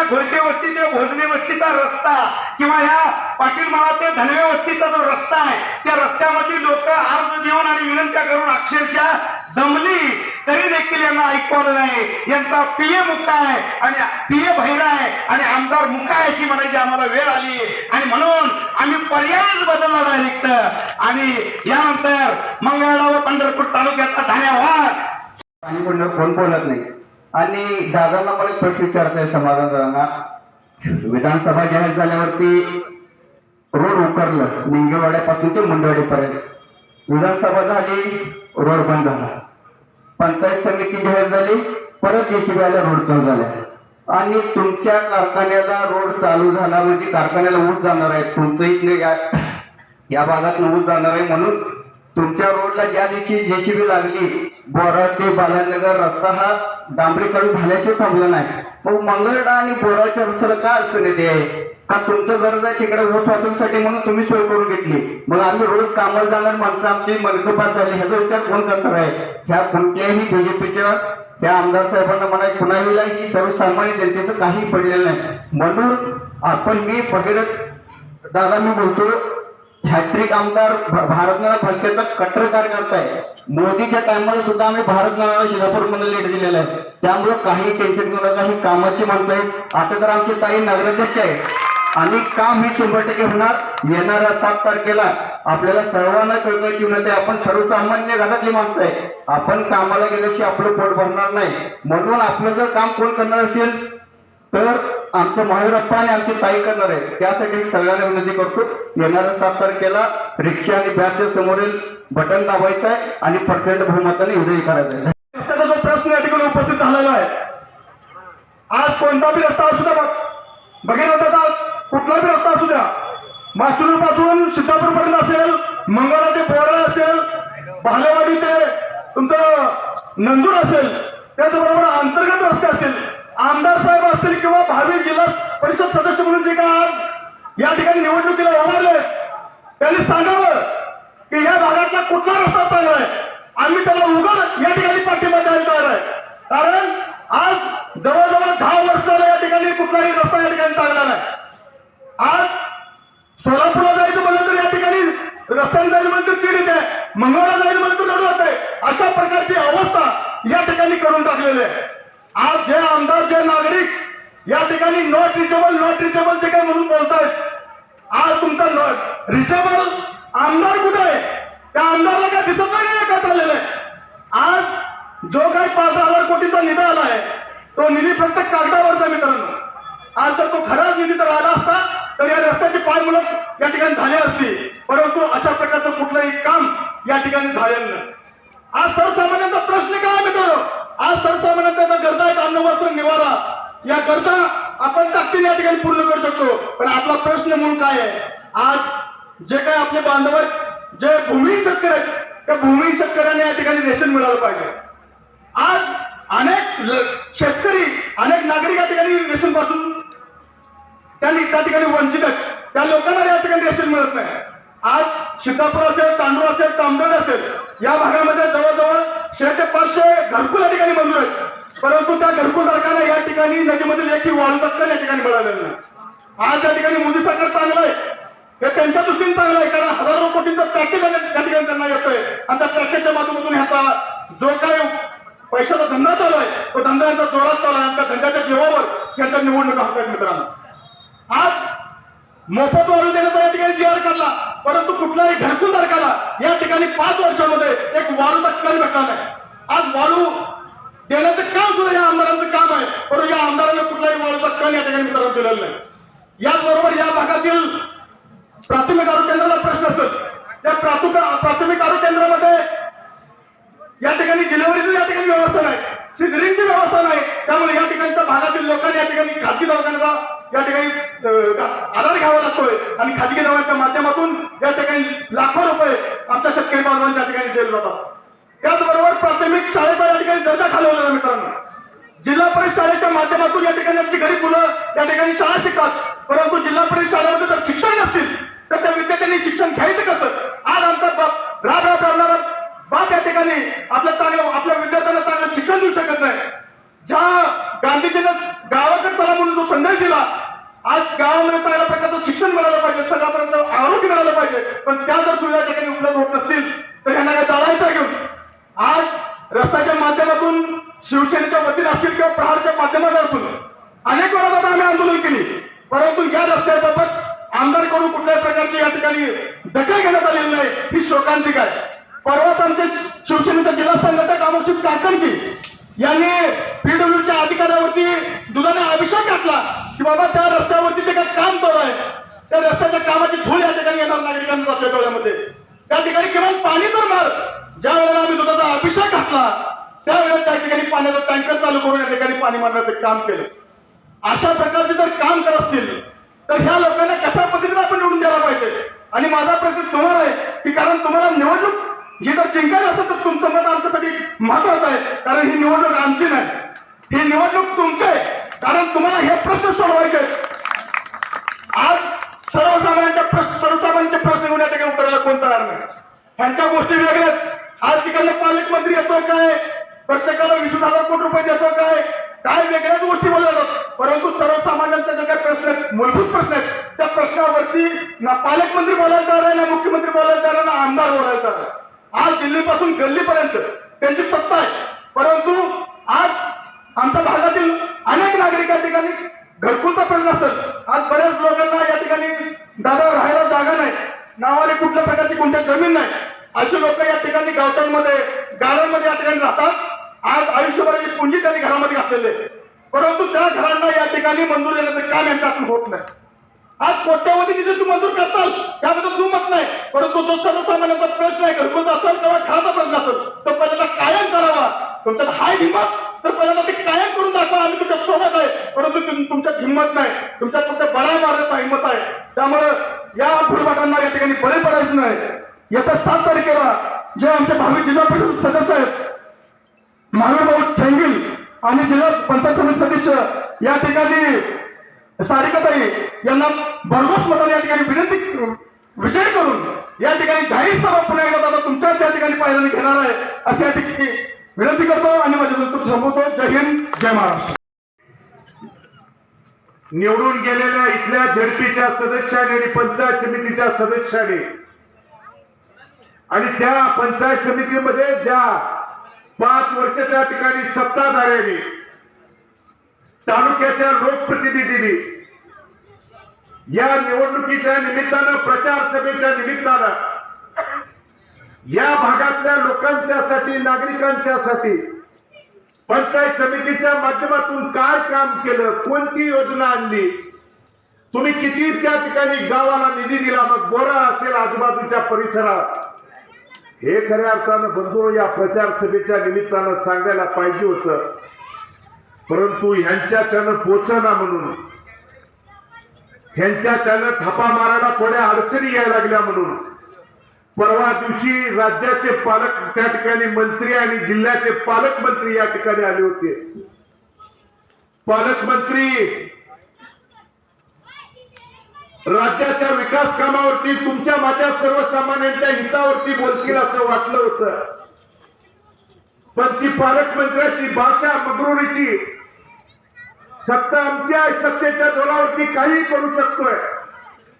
घोळके वस्ती ते भोजने वस्तीचा रस्ता किंवा या पाटील माळा ते धनवे वस्तीचा जो रस्ता आहे त्या रस्त्यामध्ये लोक अर्ज देऊन आणि विनंत्या करून अक्षरशः दमली तरी देखील यांना ऐकवलं नाही। यांचा पीए मुक्ता आहे आणि पीए भैरा आहे आणि आमदार मुका आहे अशी म्हणायची आम्हाला वेळ आली आणि म्हणून आम्ही पर्यायच बदलला डायरेक्ट। आणि यानंतर मंगळवेढा व पंढरपूर तालुक्याचा धन्यवाद। आणि कोण बोलत नाही आणि दादांना मला एक प्रश्न विचारता आहे समाधान दादांना। विधानसभा जाहीर झाल्यावरती रोड उकरलं निंगेवाड्यापासून ते मुंडवाडीपर्यंत, विधानसभा झाली रोड बंद झाला, पंचायत समिती जाहीर झाली परत जेसीबीला रोड चालू झाला आणि तुमच्या कारखान्याला रोड चालू झाला म्हणजे कारखान्याला ऊस जाणार आहे, तुमचं इथले या भागात ऊस जाणार आहे म्हणून तुमच्या रोडला ज्या दिवशी जेसीबी लागली बोरा ते बालानगर रस्ता हा डांबरीकरण झाल्याशिवाय थांबला नाही। मग मंगळवेढा आणि बोराच्या रस्त्याला काय अडचण येते का तुमचं गरज आहे तिकडे ऊस वाचवण्यासाठी म्हणून तुम्ही सोय करून घेतली, मग आम्ही रोज कामाला जाणार माणसं आमची मनकपात झाली ह्याचा विचार कोण करणार आहे? ह्या कोणत्याही बीजेपीच्या त्या आमदार साहेबांना म्हणा कुणाला ही सर्वसामान्य जनतेचं काही पडलेलं नाही। म्हणून आपण मी भगीरथ दादा मी बोलतो हॅट्रिक आमदार भारतनाना फलकेचा कट्टर कार्यकर्ता आहे। मोदीच्या टायमाला सुद्धा आम्ही भारतनाना शिलापूरमध्ये लीड दिलेला आहे, त्यामुळे काही टेन्शन घेऊ नका, ही कामाची माणसं आहेत। आता तर आमची ताई नगराध्यक्ष आहे आणि काम ही 100% होणार। येणाऱ्या 7 तारखेला आपल्याला सर्वांना कळकळीची विनंती आहे, आपण सर्वसामान्य घरातली माणसं आहे, आपण कामाला गेल्याशिवाय आपलं पोट भरणार नाही। म्हणून आपलं जर काम कोण करणार असेल तर आमचं महावीरप्पा आणि आमची ताई करणार आहे, त्यासाठी मी सगळ्यांना विनंती करतो येणाऱ्या 7 तारखेला रिक्षा आणि बॅगच्या समोरील बटन दाबायचं आहे आणि प्रचंड बहुमताने विजयी करायचं आहे। रस्त्याचा जो प्रश्न या ठिकाणी उपस्थित झालेला आहे, आज कोणता बी रस्ता असू द्या, भगीरथाचा कुठला बी रस्ता असू द्या, मासुरी पासून सिद्धापूर पर्यंत असेल, मंगळा ते बोरा असेल, भालेवाडी ते तुमचं नंदूर असेल, त्याचबरोबर अंतर्गत रस्ते असतील, आमदार साहेब असतील किंवा भावी जिल्हा परिषद सदस्य म्हणून जे का आज या ठिकाणी निवडणुकीला उभारले त्यांनी सांगावं की या भागातला कुठला रस्ता चांगला आहे, आम्ही त्याला उघड या ठिकाणी पाठिंबा द्यायला आहे। कारण आज जवळजवळ 10 वर्षाला या ठिकाणी कुठलाही रस्ता या ठिकाणी चांगला नाही। आज सोलापूरला जायचं म्हणलं तर या ठिकाणी रस्त्याने जायचं म्हणलं तर चिड येते, मंगळवारला जायचं म्हणलं तर रडू होते, अशा प्रकारची अवस्था या ठिकाणी करून टाकलेली आहे। आज जे आमदार जे नागरिक या ठिकाणी नॉट रिचेबल जे काय म्हणून बोलतायत, आज तुमचा रिचेबल आमदार कुठे आहे? त्या आमदाराला काय दिसत नाही काय चाललेलं आहे? आज जो काही 5,000 कोटीचा निधी आला आहे तो निधी फक्त कागदावरचा मित्रांनो, आज जर तो खराच निधी तर आला असता तर या रस्त्याची पायमुलत या ठिकाणी झाली असती, परंतु अशा प्रकारचं कुठलंही काम या ठिकाणी झालेलं नाही। आज सर्वसामान्यांचा प्रश्न काय मित्रांनो? आज सर्वसामान्यांचा गरजा आहेत अन्न वस्त्र निवारा, या गरजा आपण ताकदीने या ठिकाणी पूर्ण करू शकतो, पण आपला प्रश्न म्हणून काय आहे? आज जे काही आपले बांधव आहेत, जे भूमिहीन शेतकरी आहेत, त्या भूमिहीन शेतकऱ्यांना या ठिकाणी रेशन मिळालं पाहिजे। आज अनेक शेतकरी अनेक नागरिक या ठिकाणी रेशन पासून त्या ठिकाणी वंचित आहेत, त्या लोकांना या ठिकाणी रेशन मिळत नाही। आज सिद्धापूर असेल, तांडूर असेल, तांबडे असेल, या भागामध्ये जवळजवळ 100 ते 500 घरकुल या ठिकाणी मंजूर आहेत, परंतु त्या घरकुलधारकांना या ठिकाणी नदीमधील एकही वाळू तत्काल या ठिकाणी मिळालेलं नाही। आज या ठिकाणी मोदी सरकार चांगलं आहे, हे त्यांच्या दृष्टीने चांगलं आहे, कारण हजारो कोटींचा पॅकेज या ठिकाणी त्यांना येतोय आणि त्या पॅकेजच्या माध्यमातून ह्याचा जो काही पैशाचा धंदा चालू आहे तो धंदा यांचा जोरात चालू आहे, त्या धंद्याच्या जीवावर यांच्या निवडणुका होत आहेत मित्रांनो। आज मोफत वाळू देण्याचा या ठिकाणी जी.आर. काढला, परंतु कुठल्याही घरकुलधारकाला या ठिकाणी 5 वर्षामध्ये एक वाळू तत्काल भेटला नाही। आज वाळू देण्याचं काम सुद्धा या आमदारांचं काम आहे, परंतु या आमदारांना कुठलाही वाळू तत्काल या ठिकाणी मित्रांनो दिलेलं नाही। याचबरोबर या भागातील प्राथमिक आरोग्य केंद्राला प्रश्न असत, त्या प्राथमिक आरोग्य केंद्रामध्ये या ठिकाणी डिलिव्हरीची या ठिकाणी व्यवस्था नाही, सिझरिंगची व्यवस्था नाही, त्यामुळे या ठिकाणच्या भागातील लोकांनी या ठिकाणी खाजगी दवाखान्याचा या ठिकाणी आधार घ्यावा लागतोय आणि खाजगी दवाखान्याच्या माध्यमातून या ठिकाणी लाखो रुपये आमच्या शेतकरी बांधवांच्या ठिकाणी दिले जातात। त्याचबरोबर प्राथमिक शाळेचा या ठिकाणी दर्जा खालवलेला मित्रांनो, जिल्हा परिषद शाळेच्या माध्यमातून या ठिकाणी आमची गरीब मुलं या ठिकाणी शाळा शिकतात, परंतु जिल्हा परिषद शाळेमध्ये जर शिक्षण नसतील तर त्या विद्यार्थ्यांनी शिक्षण घ्यायचं कसं? आज आमचा राब करणारा बाप या ठिकाणी आपल्या विद्यार्थ्यांना चांगलं शिक्षण देऊ शकत नाही। ज्या गांधीजीनं गावाकडे चला म्हणून जो संदेश शिक्षण मिळालं पाहिजे, सगळ्यापर्यंत आरोग्य मिळालं पाहिजे, पण त्या जर सुविधा त्या ठिकाणी उपलब्ध होत नसतील तर यांना काय चालायचं घेऊन आज रस्त्याच्या माध्यमातून शिवसेनेच्या वतीने असतील किंवा प्रहारच्या माध्यमातून असून अनेक वेळा आम्ही आंदोलन केली, परंतु या रस्त्याबाबत आमदारकडून कुठल्याही प्रकारची या ठिकाणी दखल घेण्यात आलेली नाही, ही शोकांतिक आहे. परवाच आमचे शिवसेनेच्या जिल्हा संघटक अमोक्षित काकणकी यांनी पीडब्ल्यूच्या अधिकाऱ्यावरती दुधाने अभिषेक घातला की बाबा त्या रस्त्यावरती जे काही काम चालू आहे त्या रस्त्याच्या कामाची धूळ या ठिकाणी येणार नागरिकांना आपल्या डोळ्यामध्ये. त्या ठिकाणी किमान पाणी तर मार. ज्या वेळेला आम्ही दुधाचा अभिषेक घातला त्यावेळेला त्या ठिकाणी पाण्याचा टँकर चालू करून या ठिकाणी पाणी मारण्याचं काम केलं. अशा प्रकारचे जर काम करत असतील तर ह्या लोकांना कशा पद्धतीने आपण निवडून द्यायला पाहिजे. आणि माझा प्रश्न तुम्हाला आहे की कारण तुम्हाला निवडणूक ही जर जिंकायला असेल तर तुमचं मत आमच्यासाठी महत्वाचं आहे, कारण ही निवडणूक आमची नाही, ही निवडणूक तुमची आहे, कारण तुम्हाला हे प्रश्न सोडवायचे आहेत. आज सर्वसामान्यांचे प्रश्न घेऊन या ठिकाणी उत्तराला कोण तयार नाही. ह्यांच्या गोष्टी वेगळ्याच. आज तिकडनं पालकमंत्री येतो काय, प्रत्येकाला 20,000 कोटी रुपये देतो काय वेगळ्याच गोष्टी बोलल्या जातात, परंतु सर्वसामान्यांचे जे काही प्रश्न आहेत, मूलभूत प्रश्न आहेत, त्या प्रश्नावरती ना पालकमंत्री बोलायला तयार आहे, ना मुख्यमंत्री बोलायला तयार आहे, ना आमदार बोलायला तयार आहे. आज दिल्लीपासून गल्लीपर्यंत त्यांची सत्ता आहे, परंतु आज आमच्या भागातील अनेक नागरिक या ठिकाणी घरकुलचा प्रश्न असेल. आज बऱ्याच लोकांना या ठिकाणी दादा राहायला जागा नाही, नावाने कुठल्या प्रकारची कोणत्या जमीन नाही, अशी लोक या ठिकाणी गावठांमध्ये गावांमध्ये या ठिकाणी राहतात. आज आयुष्यभराची पुंजी त्यांनी घरामध्ये घातलेली आहे, परंतु त्या घरांना या ठिकाणी मंजूर देण्याचं काम यांच्यातून होत नाही. आज कोट्यावधी निधी तू मंजूर करताल त्याबद्दल तू मत नाही, परंतु जो सर्वसामान्यांचा प्रश्न आहे, घरकुलचा असेल किंवा घराचा प्रश्न असेल तो पहिल्यांदा कायम करावा. तुमच्यात हाय हिंमत तर पहिल्यांदा ते कायम करून दाखवा, आम्ही तुमच्या सोबत आहे, परंतु तुमच्यात हिंमत नाही, तुमच्यात फक्त बळा मारण्याचा हिंमत आहे. त्यामुळे या फुलबाटांना या ठिकाणी बळी पडायचं नाही. येत्या 7 तारखेला जे आमचे भावी जिल्हा परिषद सदस्य आहेत महावीरभाऊ ठेंगील आणि जिल्हा पंचायत समिती सदस्य या ठिकाणी सारिकाताई यांना भरघोस मताने या ठिकाणी विजय करून या ठिकाणी जाहीर सभा पुन्हा एकदा दादा तुमच्याच या ठिकाणी पाहिल्याने घेणार आहे अशी या ठिकाणी विनंती करतो आणि माझ्या वक्तव्य संपवतो. जय हिंद, जय महाराष्ट्र. निवडून गेलेल्या इथल्या झडपीच्या सदस्याने आणि पंचायत समितीच्या सदस्याने आणि त्या पंचायत समितीमध्ये ज्या 5 वर्ष त्या ठिकाणी सत्ताधाऱ्यांनी तालुक्याच्या लोकप्रतिनिधींनी या निवडणुकीच्या निमित्तानं प्रचार सभेच्या निमित्तानं या भागातल्या लोकांच्यासाठी नागरिकांच्यासाठी पंचायत समितीच्या माध्यमातून काय काम केलं, कोणती योजना आणली, तुम्ही किती त्या ठिकाणी गावाला निधी दिला, मग बोरा असेल आजूबाजूच्या परिसरात, हे खऱ्या अर्थानं बंधू या प्रचार सभेच्या निमित्तानं सांगायला पाहिजे होतं. परंतु ह्यांच्याच्यानं पोचना म्हणून, ह्यांच्याच्यानं थापा मारायला थोड्या अडचणी यायला लागल्या म्हणून परवा दिवशी राज्याचे पालक त्या ठिकाणी मंत्री आणि जिल्ह्याचे पालकमंत्री या ठिकाणी आले होते. पालकमंत्री राज्याच्या विकास कामावरती तुमच्या माझ्या सर्वसामान्यांच्या हितावरती बोलतील असं वाटलं होतं, पण ती पालकमंत्र्याची भाषा मगरुरीची, सत्ता आमची आहे, सत्तेच्या जोरावरती काही करू शकतोय,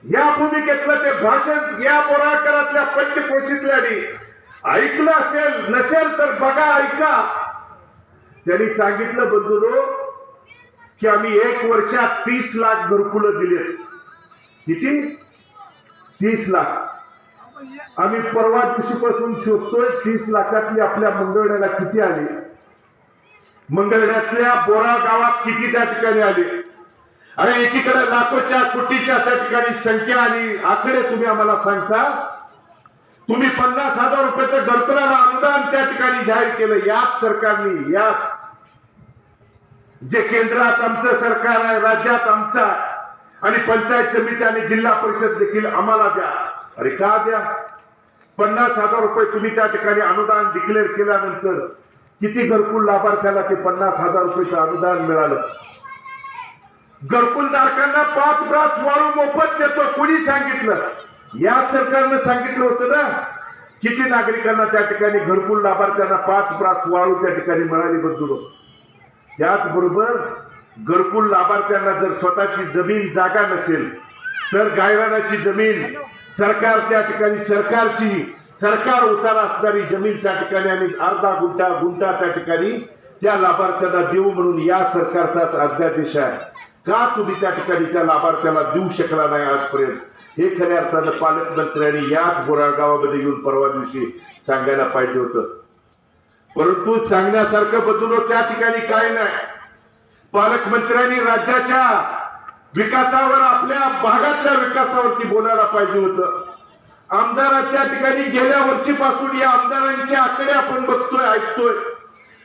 या भूमिकेतलं ते भाषण या बोराकरातल्या पंचक्रोशीतल्यानी ऐकलं असेल, नसेल तर बघा, ऐका. त्यांनी सांगितलं बंधूंनो की आम्ही 1 वर्षात 30 लाख घरकुलं दिलेत. किती? 30 लाख. आम्ही परवा दिवशीपासून शोधतोय 30 लाखातली आपल्या मंगळवेढ्याला किती आली, मंगळवेढ्यातल्या बोरा गावात किती त्या ठिकाणी आले. अरे एकीकडे लाखोच्या कोटीच्या त्या ठिकाणी संख्या आणि आकडे तुम्ही आम्हाला सांगता. तुम्ही 50,000 रुपयाचं घरकुलाला अनुदान त्या ठिकाणी जाहीर केलं याच सरकारने. याच जे केंद्रात आमचं सरकार आहे, राज्यात आमचा आणि पंचायत समिती आणि जिल्हा परिषद देखील आम्हाला द्या. अरे का द्या? 50,000 रुपये तुम्ही त्या ठिकाणी अनुदान डिक्लेअर केल्यानंतर किती घरकुल लाभार्थ्याला ते 50,000 रुपयाचं अनुदान मिळालं? घरकुलधारकांना 5 ब्रास वाळू मोफत देतो. कुणी सांगितलं? या सरकारनं सांगितलं होतं ना. किती नागरिकांना त्या ठिकाणी घरकुल लाभार्थ्यांना 5 ब्रास वाळू त्या ठिकाणी मिळाली बंधू. त्याचबरोबर घरकुल लाभार्थ्यांना जर स्वतःची जमीन जागा नसेल तर गायरानाची जमीन सरकार त्या ठिकाणी सरकार उतारा असणारी जमीन त्या ठिकाणी आणि अर्धा गुंठा त्या ठिकाणी त्या लाभार्थ्यांना देऊ म्हणून या सरकारचाच अध्यादेश आहे. का तुम्ही त्या ठिकाणी त्या लाभार्थ्याला देऊ शकला नाही आजपर्यंत, हे खऱ्या अर्थानं पालकमंत्र्यांनी याच बोराळगावामध्ये येऊन परवा दिवशी सांगायला पाहिजे होतं. परंतु सांगण्यासारखं बदलून त्या ठिकाणी काय नाही. पालकमंत्र्यांनी राज्याच्या विकासावर, आपल्या भागातल्या विकासावरती बोलायला पाहिजे होतं. आमदारांच्या ठिकाणी गेल्या वर्षीपासून या आमदारांचे आकडे आपण बघतोय, ऐकतोय.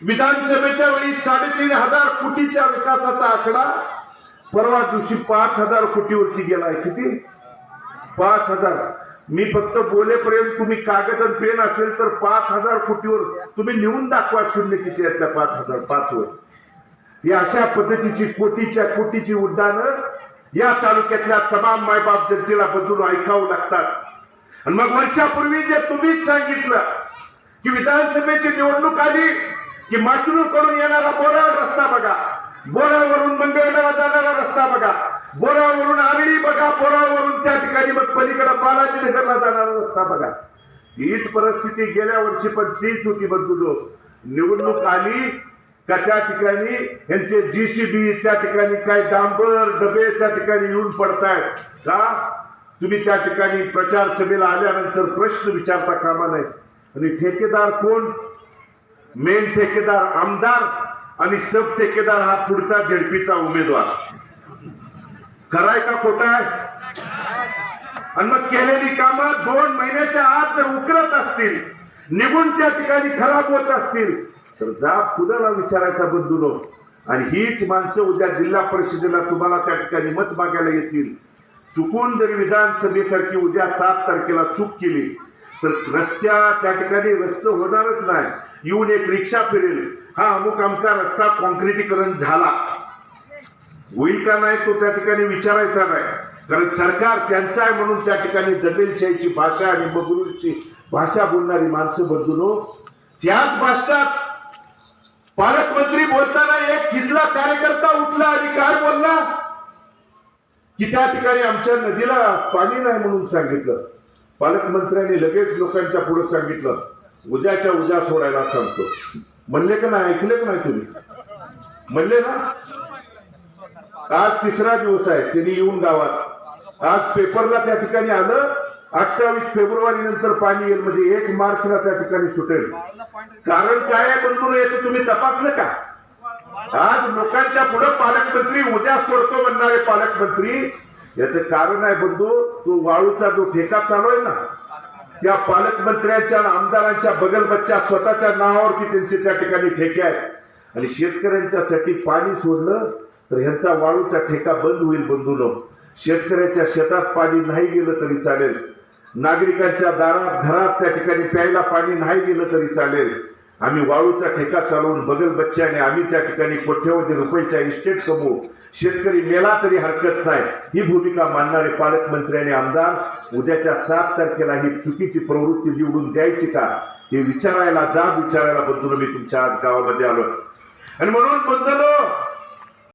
विधानसभेच्या वेळी 3,500 कोटीच्या विकासाचा आकडा परवा दिवशी 5,000 कोटीवरती गेलाय. किती? 5,000. मी फक्त बोलेपर्यंत तुम्ही कागद आणि पेन असेल तर 5,000 कोटीवर तुम्ही लिहून दाखवा शून्य किती आहेत त्या 5,000. 5 वर ही अशा पद्धतीची कोटीची उड्डाणं या तालुक्यातल्या तमाम मायबाप जनतेला बदलून ऐकावं लागतात. आणि मग वर्षापूर्वी जे तुम्हीच सांगितलं की विधानसभेची निवडणूक आली की माचुरूकडून येणारा बोराळ रस्ता बघा, बोराळवरून मंगळवेढ्याला जाणारा रस्ता बघा, बोराळवरून आरळी बघा, बोराळवरून त्या ठिकाणी मग पलीकडे बालाजीनगरला जाणारा रस्ता बघा. हीच परिस्थिती गेल्या वर्षी पण तीच होती. बदलू निवडणूक आली का त्या ठिकाणी यांचे JCB त्या ठिकाणी काय डांबर डबे त्या ठिकाणी येऊन पडतायत. का तुम्ही त्या ठिकाणी प्रचार सभेला आल्यानंतर प्रश्न विचारता कामा नाही. आणि ठेकेदार कोण? मेन ठेकेदार आमदार आणि सब ठेकेदार हा पुढचा झेडपीचा उमेदवार. खराय का खोटा आहे? आणि मग केलेली कामं 2 महिन्याच्या आत जर उकरत असतील, निघून त्या ठिकाणी खराब होत असतील तर जा कुणाला विचारायचा बंधूनो. आणि हीच माणसं उद्या जिल्हा परिषदेला तुम्हाला त्या ठिकाणी मत मागायला येतील. चुकून जरी विधानसभेसारखी उद्या 7 तारखेला चूक केली तर त्या ठिकाणी रस्ते होणारच नाही. येऊन एक रिक्षा फिरेल, हा अमुक आमचा रस्ता कॉन्क्रिटीकरण झाला, होईल का नाही तो त्या ठिकाणी विचारायचा नाही. कारण सरकार त्यांचं आहे म्हणून त्या ठिकाणी दबेलशाहीची भाषा आणि मगरूरची भाषा बोलणारी माणसं बदलून त्याच भाषणात पालकमंत्री बोलताना एक तिथला कार्यकर्ता उठला आणि काय बोलला की त्या ठिकाणी आमच्या नदीला पाणी नाही म्हणून सांगितलं. पालकमंत्र्यांनी लगेच लोकांच्या पुढे सांगितलं उद्याच्या उद्या सोडायला सांगतो. म्हणले का नाही? ऐकले का नाही तुम्ही? म्हणले ना. आज 3रा दिवस आहे त्यांनी येऊन गावात. आज पेपरला त्या ठिकाणी आलं 28 फेब्रुवारी नंतर पाणी येईल, म्हणजे 1 मार्चला त्या ठिकाणी सुटेल. कारण काय आहे बंधू, याचं तुम्ही तपासलं का? आज लोकांच्या पुढे पालकमंत्री उद्या सोडतो म्हणणारे पालकमंत्री, याचं कारण आहे बंधू, तो वाळूचा जो ठेका चालू आहे ना, त्या पालकमंत्र्यांच्या आमदारांच्या बगलबच्च्या स्वतःच्या नावावरती त्यांचे त्या ठिकाणी ठेके आहेत. आणि शेतकऱ्यांच्यासाठी पाणी सोडलं तर ह्यांचा वाळूचा ठेका बंद होईल बंधूनो. शेतकऱ्याच्या शेतात पाणी नाही गेलं तरी चालेल, नागरिकांच्या दारात घरात त्या ठिकाणी प्यायला पाणी नाही गेलं तरी चालेल. आम्ही वाळूचा ठेका चालवून बगलबच्च्याने आम्ही त्या ठिकाणी कोट्यवधी रुपयाच्या इस्टेट कमवू, शेतकरी मेला तरी हरकत नाही, ही भूमिका मानणारे पालकमंत्री आणि आमदार उद्याच्या 7 तारखेला ही चुकीची प्रवृत्ती निवडून द्यायची का हे विचारायला बंधूंनो मी तुमच्या आज गावामध्ये आलो. आणि म्हणून बंधूंनो